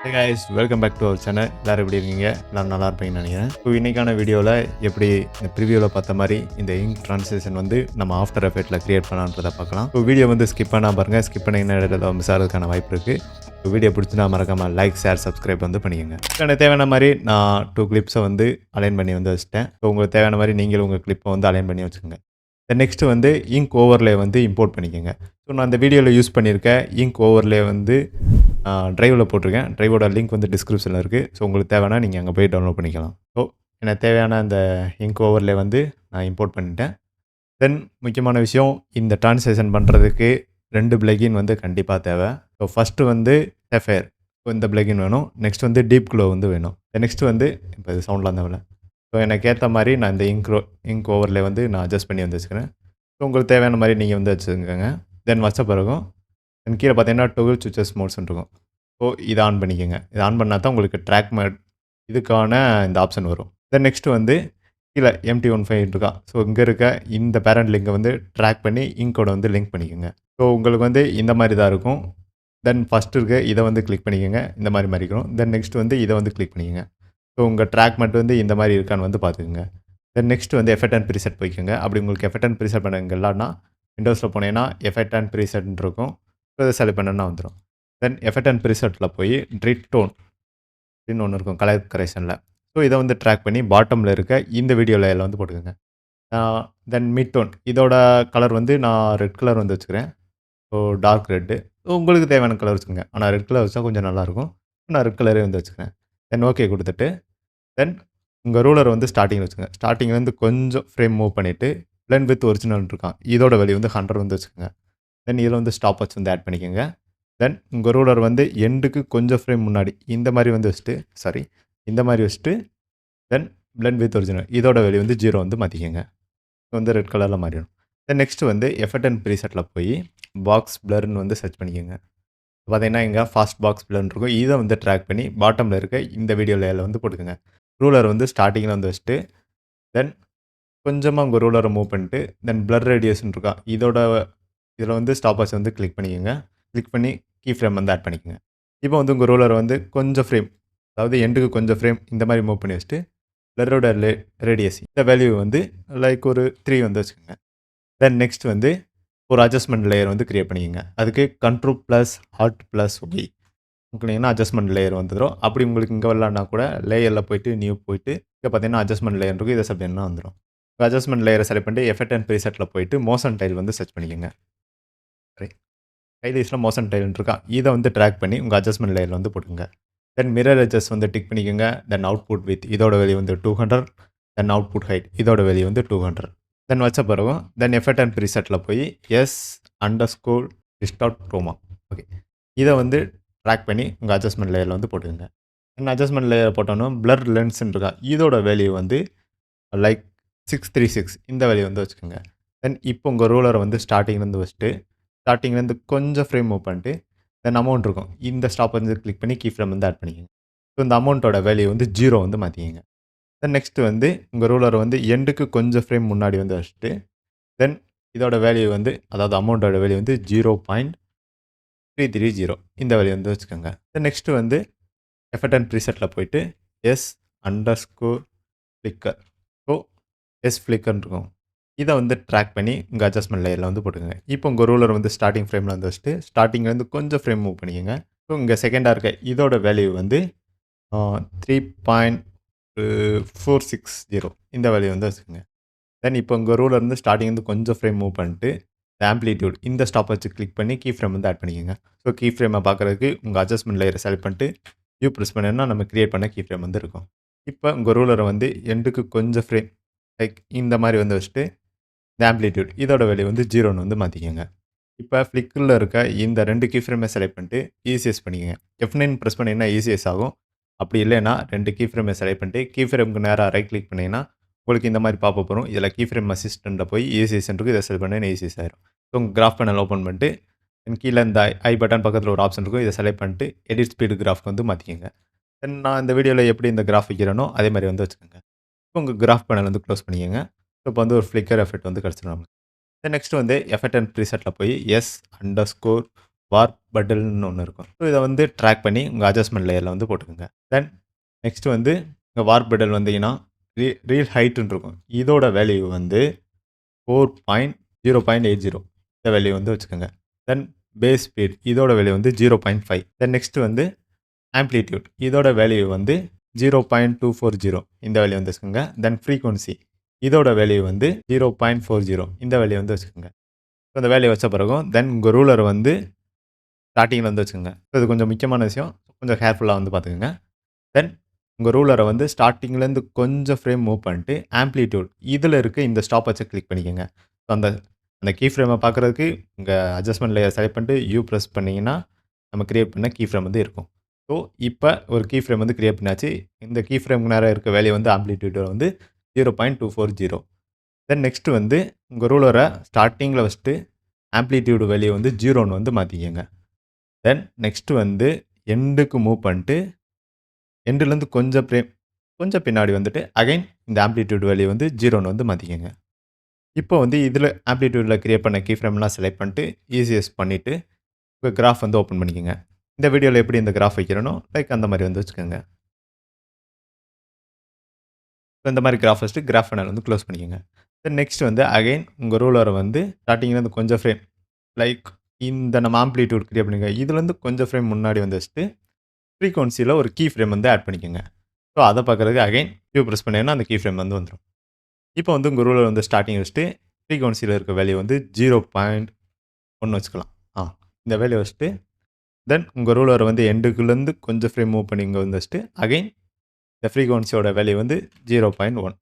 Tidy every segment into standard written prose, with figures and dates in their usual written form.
Hey guys, welcome back to our channel. எல்லாரும் எப்படி இருக்கீங்க? எல்லாரும் நல்லா இருப்பீங்கன்னு நினைக்கிறேன். ஸோ இன்றைக்கான வீடியோவில் எப்படி இந்த ப்ரிவியூவில் பார்த்த மாதிரி இந்த இங்க் ட்ரான்ஸ்லேஷன் வந்து நம்ம ஆஃப்டர் எஃபெக்ட்டில் க்ரியேட் பண்ணலான்றதை பார்க்கலாம். ஸோ வீடியோ வந்து ஸ்கிப் பண்ணால் பாருங்கள். ஸ்கிப் பண்ணிங்கன்னா இடத்துல மிஸ் ஆகிறதுக்கான வாய்ப்பு இருக்குது. ஸோ வீடியோ பிடிச்சினா மறக்காமல் லைக், ஷேர், சப்ஸ்கிரைப் வந்து பண்ணிக்கோங்க. எனக்கு தேவையான மாதிரி நான் 2 கிளிப்ஸை வந்து அலைன் பண்ணி வந்து வச்சுட்டேன். ஸோ உங்களுக்கு தேவையான மாதிரி நீங்களும் உங்கள் கிளிப்பை வந்து அலைன் பண்ணி வச்சுக்கோங்க. நெக்ஸ்ட்டு வந்து இங்க் ஓவர்லே வந்து இம்போர்ட் பண்ணிக்கோங்க. ஸோ நான் இந்த வீடியோவில் யூஸ் பண்ணியிருக்க இங்க் ஓவர்லே வந்து ட்ரைவில் போட்டிருக்கேன். ட்ரைவோட லிங்க் வந்து டிஸ்கிரிப்ஷனில் இருக்குது. ஸோ உங்களுக்கு தேவைன்னா நீங்கள் அங்கே போய் டவுன்லோட் பண்ணிக்கலாம். ஸோ எனக்கு தேவையான அந்த இங்க் ஓவர்லே வந்து நான் இம்போர்ட் பண்ணிட்டேன். தென் முக்கியமான விஷயம், இந்த ட்ரான்ஸ்லேஷன் பண்ணுறதுக்கு 2 பிளகின் வந்து கண்டிப்பாக தேவை. ஸோ ஃபஸ்ட்டு வந்து செஃபயர், ஸோ இந்த பிளகின் வேணும். நெக்ஸ்ட் வந்து டீப் க்ளோ வந்து வேணும். நெக்ஸ்ட் வந்து இப்போ இது சவுண்ட்லாம் தேவையில்ல. ஸோ எனக்கு ஏற்ற மாதிரி நான் இந்த இங்க் ஓவர்லே வந்து நான் அட்ஜஸ்ட் பண்ணி வந்து வச்சுக்கிறேன். ஸோ உங்களுக்கு தேவையான மாதிரி நீங்கள் வந்து வச்சுக்கோங்க. தென் வச்ச பிறகும் தென் கீழே பார்த்தீங்கன்னா டொகிள் சுவிச்சஸ் மோட்ஸ் இருக்கும். ஸோ இதை ஆன் பண்ணிக்கோங்க. இதை ஆன் பண்ணால் தான் உங்களுக்கு ட்ராக் மேட் இதுக்கான இந்த ஆப்ஷன் வரும். தென் நெக்ஸ்ட்டு வந்து கீழே MT15 இருக்கா. ஸோ இங்கே இருக்க இந்த பேரண்ட் லிங்கை வந்து ட்ராக் பண்ணி இங்கோட வந்து லிங்க் பண்ணிக்கோங்க. ஸோ உங்களுக்கு வந்து இந்த மாதிரி தான் இருக்கும். தென் ஃபஸ்ட்டு இருக்க இதை வந்து கிளிக் பண்ணிக்கோங்க. இந்த மாதிரி மாறிக்கணும். தென் நெக்ஸ்ட் வந்து இதை வந்து கிளிக் பண்ணிக்கோங்க. ஸோ உங்கள் ட்ராக் மேட் வந்து இந்த மாதிரி இருக்கான்னு வந்து பார்த்துக்குங்க. தென் நெக்ஸ்ட் வந்து எஃபெக்ட் அண்ட் ப்ரீசெட் போய்க்கோங்க. அப்படி உங்களுக்கு எஃபெக்ட் அண்ட் ப்ரீசெட் பண்ணுங்க இல்லைன்னா விண்டோஸில் போனீங்கன்னா எஃபெக்ட் அண்ட் ப்ரீசெட்னு இருக்கும். ஸோ இதை செலக்ட் பண்ணனா வந்துடும். தென் எஃபெக்ட் அண்ட் ப்ரீசெட்டில் போய் ட்ரிட் டோன் அப்படின்னு ஒன்று இருக்கும் கலர் கரெக்ஷனில். ஸோ இதை வந்து ட்ராக் பண்ணி பாட்டமில் இருக்க இந்த வீடியோ லேயரில் வந்து போட்டுக்கோங்க. தென் மிட் டோன் இதோட கலர் வந்து நான் ரெட் கலர் வந்து வச்சுக்கிறேன். So dark red. ஸோ உங்களுக்கு தேவையான கலர் வச்சுக்கோங்க. ஆனால் ரெட் கலர் வச்சா கொஞ்சம் நல்லாயிருக்கும். நான் ரெட் கலரே வந்து வச்சுக்கிறேன். தென் ஓகே கொடுத்துட்டு தென் உங்கள் ரூலர் வந்து ஸ்டார்டிங்கில் வச்சுக்கோங்க. ஸ்டார்டிங்லேருந்து கொஞ்சம் ஃப்ரேம் மூவ் பண்ணிவிட்டு பிளெண்ட் வித் ஒரிஜினல் இருக்கான் இதோட வேல்யூ வந்து 100 வந்து வச்சுக்கோங்க. தென் இதில் வந்து ஸ்டாப் வாட்ச் வந்து ஆட் பண்ணிக்கோங்க. தென் உங்கள் ரூலர் வந்து எண்டுக்கு கொஞ்சம் ஃப்ரேம் முன்னாடி இந்த மாதிரி வந்து வச்சுட்டு இந்த மாதிரி வச்சுட்டு தென் பிளெண்ட் வித் ஒரிஜினல் இதோட வேல்யூ வந்து 0 வந்து மாற்றிக்கோங்க. வந்து ரெட் கலரில் மாறிடும். தென் நெக்ஸ்ட்டு வந்து எஃபெக்ட் அண்ட் ப்ரீசெட்டில் போய் பாக்ஸ் பிளர்னு வந்து சர்ச் பண்ணிக்கோங்க. பார்த்தீங்கன்னா இங்கே ஃபாஸ்ட் பாக்ஸ் பிளர்னு இருக்கும். இதை வந்து ட்ராக் பண்ணி பாட்டமில் இருக்க இந்த வீடியோ லேயரில் வந்து போட்டுக்கோங்க. ரூலர் வந்து ஸ்டார்டிங்கில் வந்து வச்சுட்டு தென் கொஞ்சமாக உங்கள் ரூலரை மூவ் பண்ணிட்டு தென் பிளர் ரேடியஸ்ன்னு இருக்கா இதில் வந்து ஸ்டாப் வாட்ச் வந்து கிளிக் பண்ணிக்கோங்க. கிளிக் பண்ணி கீ ஃப்ரேம் வந்து ஆட் பண்ணிக்கோங்க. இப்போ வந்து உங்கள் ரூலரை வந்து கொஞ்சம் ஃப்ரேம், அதாவது எண்டுக்கு கொஞ்சம் ஃப்ரேம் இந்த மாதிரி மூவ் பண்ணி வச்சுட்டு பிளரோட ரேடியஸ் இந்த வேல்யூ வந்து லைக் ஒரு 3 வந்து வச்சுக்கோங்க. தென் நெக்ஸ்ட் வந்து ஒரு அட்ஜஸ்ட்மெண்ட் லேயர் வந்து க்ரியேட் பண்ணிக்கோங்க. அதுக்கு Ctrl+Alt+Y உங்களுக்குன்னா அட்ஜஸ்ட்மெண்ட் லேயர் வந்துடும். அப்படி உங்களுக்கு இங்கே வரலான்னா கூட லேயரில் போயிட்டு நியூ போயிட்டு இங்கே பார்த்தீங்கன்னா அட்ஜஸ்ட்மெண்ட் லேயர் இருக்கும். இதை செலக்ட் பண்ணால் வந்துடும். அட்ஜஸ்ட்மெண்ட் லேயரை செலக்ட் பண்ணிட்டு எஃபெக்ட் அண்ட் ப்ரீசெட்டில் போயிட்டு மோஷன் டைல் வந்து சர்ச் பண்ணிக்கோங்க. சரி, கைலிஸ்ட்டில் மோஷன் டைல்னு இருக்கா இதை வந்து ட்ராக் பண்ணி உங்கள் அட்ஜஸ்ட்மெண்ட் லேயரில் வந்து போட்டுங்க. தென் மிரர் எட்ஜஸ் வந்து டிக் பண்ணிக்கோங்க. தென் அவுட்புட் வித் இதோட வேல்யூ வந்து 200. தென் அவுட்புட் ஹைட் இதோட வேல்யூ வந்து 200. தென் வச்ச பிறகும் தென் எஃபெக்ட் அண்ட் ப்ரீசெட்டில் போய் S_distort chroma ஓகே இதை வந்து ட்ராக் பண்ணி உங்கள் அட்ஜஸ்ட்மெண்ட் லேயரில் வந்து போட்டுக்கோங்க. தென் அட்ஜஸ்ட்மெண்ட் லேயர் போட்டோன்னா பிளர் லென்ஸ்ன்னு இருக்கா இதோட வேல்யூ வந்து லைக் 636 இந்த வேல்யூ வந்து வச்சுக்கோங்க. தென் இப்போ உங்கள் ரூலரை வந்து ஸ்டார்டிங்லேருந்து வச்சுட்டு ஸ்டார்டிங்லேருந்து கொஞ்சம் ஃப்ரேம் மூவ் பண்ணிட்டு தென் அமௌண்ட் இருக்கும் இந்த ஸ்டாப் வந்து கிளிக் பண்ணி கீ ஃப்ரேம் வந்து ஆட் பண்ணிக்கோங்க. ஸோ இந்த அமௌண்ட்டோட வேல்யூ வந்து 0 வந்து மாற்றிக்கோங்க. தென் நெக்ஸ்ட்டு வந்து உங்கள் ரூலரை வந்து எண்டுக்கு கொஞ்சம் ஃப்ரேம் முன்னாடி வந்து வச்சுட்டு தென் இதோட வேல்யூ வந்து அதாவது அமௌண்ட்டோட வேல்யூ வந்து 0.330 இந்த வேல்யூ வந்து வச்சுக்கோங்க. தென் நெக்ஸ்ட்டு வந்து எஃபெக்ட் அண்ட் ப்ரீசெட்டில் போயிட்டு S_flicker ஸோ ஃப்ளிக்கர்னு இருக்கும் இதை வந்து ட்ராக் பண்ணி உங்கள் அட்ஜஸ்ட்மெண்ட் லேயரில் வந்து போட்டுக்கோங்க. இப்போ உங்கள் ரூலர் வந்து ஸ்டார்டிங் ஃப்ரேமில் வந்து வச்சுட்டு ஸ்டார்டிங்லேருந்து கொஞ்சம் ஃப்ரேம் மூவ் பண்ணிக்கோங்க. ஸோ இங்கே செகண்டாக இருக்க இதோட வேல்யூ வந்து 3.460 இந்த வேல்யூ வந்து வச்சுக்கோங்க. தென் இப்போ உங்கள் ரூலர் வந்து ஸ்டார்டிங்லேருந்து கொஞ்சம் ஃப்ரேம் மூவ் பண்ணிட்டு ஆம்ப்ளிடியூட் இந்த ஸ்டாப் வச்சு கிளிக் பண்ணி கீ ஃப்ரேம் வந்து ஆட் பண்ணிக்கோங்க. ஸோ கீ ஃப்ரேமை பார்க்குறதுக்கு உங்கள் அட்ஜஸ்ட்மெண்ட் லேயரை செலக்ட் பண்ணிட்டு யூ ப்ரெஸ் பண்ணேன்னா நம்ம கிரியேட் பண்ண கீ ஃப்ரேம் வந்து இருக்கும். இப்போ உங்கள் ரூலரை வந்து எண்டுக்கு கொஞ்சம் ஃப்ரேம் லைக் இந்த மாதிரி வந்து வச்சுட்டு இந்த ஆம்ப்ளிடியூட் இதோட வேல்யூ வந்து 0ன்னு வந்து மாற்றிக்கோங்க. இப்போ ஃப்ளிக்கரில் இருக்க இந்த 2 கீ ஃப்ரேமை செலக்ட் பண்ணிட்டு ECS பண்ணிக்கோங்க. F9 ப்ரெஸ் பண்ணிங்கன்னா ECS ஆகும். அப்படி இல்லைன்னா 2 கீ ஃப்ரேமை செலக்ட் பண்ணிட்டு கீ ஃப்ரேமுக்கு நேராக ரைட் கிளிக் பண்ணிங்கன்னா உங்களுக்கு இந்த மாதிரி பாப்பப் வரும். இதில் கீ ஃப்ரேம் அசிஸ்டண்ட்டில் போய் ECS இதை செலக்ட் பண்ணி ECS ஆயிரும். ஸோ உங்கள் கிராஃப் பேனல் ஓப்பன் பண்ணிட்டு கீழே இந்த ஐ பட்டன் பக்கத்தில் ஒரு ஆப்ஷன் இருக்கும். இதை செலக்ட் பண்ணிட்டு எடிட் ஸ்பீடு கிராஃப்க்கு வந்து மாற்றிக்கோங்க. தென் நான் இந்த வீடியோவில் எப்படி இந்த கிராஃப் வைக்கிறேனோ அதே மாதிரி வந்து வச்சுக்கோங்க. இப்போ உங்கள் கிராஃப் பேனல் வந்து க்ளோஸ் பண்ணிக்கோங்க. ஸோ இப்போ வந்து ஒரு ஃப்ளிக்கர் எஃபெக்ட் வந்து கிடச்சிடும். தென் நெக்ஸ்ட் வந்து எஃபெக்ட் அண்ட் ப்ரீசெட்டில் போய் S_flicker வார்ப் பட்டில்னு ஒன்று இருக்கும். ஸோ இதை வந்து ட்ராக் பண்ணி உங்கள் அட்ஜஸ்ட்மெண்ட் லேயரில் வந்து போட்டுக்கோங்க. தென் நெக்ஸ்ட் வந்து இங்கே வார்ப் பட்டில் வந்தீங்கன்னா ரீல் ஹைட்டுன்னு இருக்கும். இதோட வேல்யூ வந்து 4.0.80 இந்த வேல்யூ வந்து வச்சுக்கோங்க. தென் பேஸ் ஸ்பீட் இதோட வேல்யூ வந்து 0.5. தென் நெக்ஸ்ட் வந்து ஆம்ப்ளிடியூட் இதோட வேல்யூ வந்து 0.240 இந்த வேல்யூ வந்து வச்சுக்கோங்க. தென் ஃப்ரீக்வன்சி இதோட வேல்யூ வந்து 0.40 இந்த வேல்யூ வந்து வச்சுக்கோங்க. ஸோ இந்த வேல்யூ வச்ச பிறகும் தென் உங்கள் ரூலர் வந்து ஸ்டார்டிங்கில் வந்து வச்சுக்கோங்க. இது கொஞ்சம் முக்கியமான விஷயம், கொஞ்சம் கேர்ஃபுல்லாக வந்து பார்த்துக்கோங்க. தென் உங்கள் ரூலரை வந்து ஸ்டார்டிங்லேருந்து கொஞ்சம் ஃப்ரேம் மூவ் பண்ணிட்டு ஆம்ப்ளிடியூட் இதில் இருக்க இந்த ஸ்டாப் வச்சு கிளிக் பண்ணிக்கோங்க. ஸோ அந்த அந்த கீ ஃப்ரேமை பார்க்குறதுக்கு உங்கள் அட்ஜஸ்ட்மெண்ட் லேயர் செலக்ட் பண்ணிட்டு யூ ப்ரெஸ் பண்ணிங்கன்னா நம்ம கிரியேட் பண்ண கீ ஃப்ரேம் வந்து இருக்கும். ஸோ இப்போ ஒரு கீ ஃப்ரேம் வந்து கிரியேட் பண்ணாச்சு. இந்த கீ ஃப்ரேமுக்கு நேரம் இருக்க வேல்யூ வந்து ஆம்ப்ளிடியூட் வந்து 0.240. தென் நெக்ஸ்ட் வந்து உங்கள் ரூலரை ஸ்டார்டிங்கில் வச்சுட்டு ஆம்ப்ளிடியூடு வேல்யூ வந்து 0ன்னு வந்து மாற்றிக்கோங்க. தென் நெக்ஸ்ட் வந்து எண்டுக்கு மூவ் பண்ணிட்டு எண்டுலேருந்து கொஞ்சம் பின்னாடி வந்துட்டு அகைன் இந்த ஆம்ப்ளிடியூட் வேல்யூ வந்து 0ன்னு வந்து மாற்றிக்கோங்க. இப்போ வந்து இதில் ஆம்ப்ளிடியூடில் கிரியேட் பண்ண கீ ஃப்ரேம்லாம் செலக்ட் பண்ணிட்டு ஈஸியஸ் பண்ணிவிட்டு உங்கள் கிராஃப் வந்து ஓப்பன் பண்ணிக்கோங்க. இந்த வீடியோவில் எப்படி இந்த கிராஃப் வைக்கிறனோ லைக் அந்த மாதிரி வந்து வச்சுக்கோங்க. இந்த மாதிரி கிராஃப் வச்சுட்டு கிராஃப் பேனல் வந்து க்ளோஸ் பண்ணிக்கோங்க. தென் நெக்ஸ்ட் வந்து அகைன் உங்கள் ரூலரை வந்து ஸ்டார்டிங்லேருந்து கொஞ்சம் ஃப்ரேம் லைக் இந்த நம்ம ஆம்ப்ளிடியூட் கிரியேட் பண்ணிங்க இதுலேருந்து கொஞ்சம் ஃப்ரேம் முன்னாடி வந்து வச்சுட்டு ஃப்ரீக்வன்சியில் ஒரு கீ ஃப்ரேம் வந்து ஆட் பண்ணிக்கோங்க. ஸோ அதை பார்க்குறதுக்கு அகைன் யூ ப்ரெஸ் பண்ணிங்கன்னா அந்த கீ ஃப்ரேம் வந்து வந்துடும். இப்போ வந்து உங்கள் ரூலர் வந்து ஸ்டார்டிங் வச்சுட்டு ஃப்ரீக்வன்சியில் இருக்க வேல்யூ வந்து 0.1 வச்சுக்கலாம். இந்த வேல்யூ வச்சுட்டு தென் உங்கள் ரூலரை வந்து எண்டுக்குள்ளேருந்து கொஞ்சம் ஃப்ரேம் மூவ் பண்ணி இங்கே வந்து வச்சுட்டு அகைன் இந்த ஃப்ரீக்வன்சியோட வேல்யூ வந்து 0.1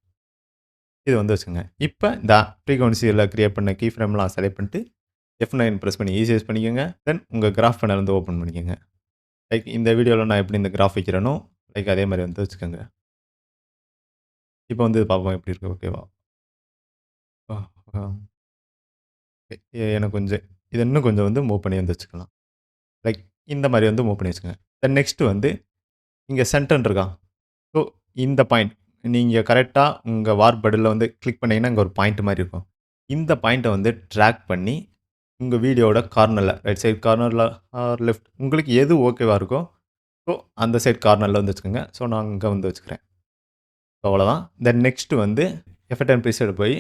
இது வந்து வச்சுங்க. இப்போ இந்த ஃப்ரீக்வன்சியில் கிரியேட் பண்ண கீ ஃப்ரேம்லாம் செலக்ட் பண்ணிட்டு F9 ப்ரெஸ் பண்ணி ஈஸியஸ் பண்ணிக்கோங்க. தென் உங்கள் கிராஃப் பேனல் வந்து ஓப்பன் பண்ணிக்கோங்க. லைக் இந்த வீடியோவில் நான் எப்படி இந்த கிராஃப் வைக்கிறேனோ லைக் அதே மாதிரி வந்து வச்சுக்கோங்க. இப்போ வந்து பார்ப்போம் எப்படி இருக்குது. ஓகேவா? எனக்கு கொஞ்சம் இதை இன்னும் கொஞ்சம் வந்து மூவ் பண்ணி வந்து வச்சுக்கலாம். லைக் இந்த மாதிரி வந்து மூவ் பண்ணி வச்சுக்கோங்க. தென் நெக்ஸ்ட் வந்து இங்கே சென்டர் இருக்கா? ஸோ இந்த பாயிண்ட் நீங்கள் கரெக்டாக உங்கள் வார்ப் பட்டில் வந்து கிளிக் பண்ணிங்கன்னா இங்கே ஒரு பாயிண்ட் மாதிரி இருக்கும். இந்த பாயிண்ட்டை வந்து ட்ராக் பண்ணி உங்கள் வீடியோட கார்னரில் ரைட் சைட் கார்னரில் ஆர் லெஃப்ட் உங்களுக்கு எது ஓகேவாக இருக்கோ ஸோ அந்த சைட் கார்னரில் வந்து வச்சுக்கோங்க. ஸோ நான் அங்கே வந்து வச்சுக்கிறேன். ஸோ அவ்வளோதான். தென் நெக்ஸ்ட்டு வந்து F10 ப்ரீசெட் போய்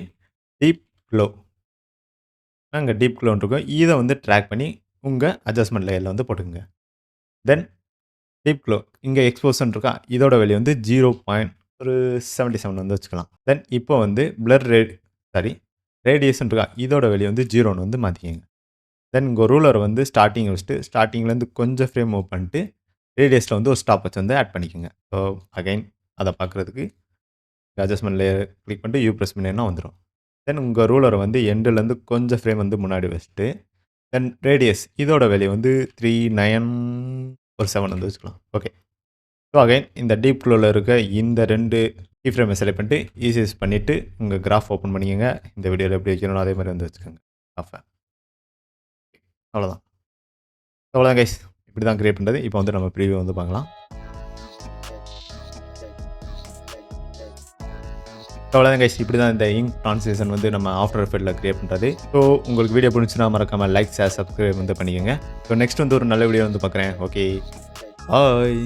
டீப் க்ளோ அங்கே டீப் க்ளோன்னு இருக்கும். இதை வந்து ட்ராக் பண்ணி உங்கள் அட்ஜஸ்ட்மெண்ட் லேயரில் வந்து போட்டுக்கோங்க. தென் டீப் க்ளோ இங்கே எக்ஸ்போஷன் இருக்கா இதோட வேல்யூ வந்து 0.77 வந்து வச்சுக்கலாம். தென் இப்போ வந்து பிளர் ரேடியேஷன் இருக்கா இதோட வேல்யூ வந்து 0ன்னு வந்து மாற்றிக்கோங்க. தென் உங்கள் ரூலர் வந்து ஸ்டார்டிங் வச்சுட்டு ஸ்டார்டிங்லேருந்து கொஞ்சம் ஃப்ரேம் மூவ் பண்ணிட்டு ரேடியஸில் வந்து ஒரு ஸ்டாப் வச்சு வந்து ஆட் பண்ணிக்கோங்க. ஸோ அகைன் அதை பார்க்குறதுக்கு அட்ஜஸ்ட்மெண்ட் லேயர் கிளிக் பண்ணிட்டு யூ ப்ரெஸ் பண்ணினா வந்துடும். தென் உங்கள் ரூலரை வந்து எண்டுலேருந்து கொஞ்சம் ஃப்ரேம் வந்து முன்னாடி வச்சுட்டு தென் ரேடியஸ் இதோட வேல்யூ வந்து 3.947 வந்து வச்சுக்கலாம். ஓகே. ஸோ அகைன் இந்த டீப் க்ளோவில் இருக்க இந்த 2 கீ ஃப்ரேமை செலக்ட் பண்ணிட்டு ஈஸியஸ் பண்ணிவிட்டு உங்கள் கிராஃப் ஓப்பன் பண்ணிக்கோங்க. இந்த வீடியோவில் எப்படி வைக்கணும் அதே மாதிரி வந்து வச்சுக்கோங்க கிராஃபை. அவ்வளோதான் கைஸ், இப்படி தான் கிரியேட் பண்ணுறது. இப்போ வந்து நம்ம ப்ரீவியூ வந்து பார்க்கலாம். அவ்வளோதான் கைஸ், இப்படி தான் இந்த இங்க் ட்ரான்ஸ்லேஷன் வந்து நம்ம ஆஃப்டர் எஃபெக்ட்டில் கிரியேட் பண்ணுறது. ஸோ உங்களுக்கு வீடியோ பிடிச்சுன்னா மறக்காமல் லைக் ஷேர் சப்ஸ்கிரைப் வந்து பண்ணிக்கோங்க. ஸோ நெக்ஸ்ட் வந்து ஒரு நல்ல வீடியோ வந்து பார்க்குறேன். ஓகே, பாய்.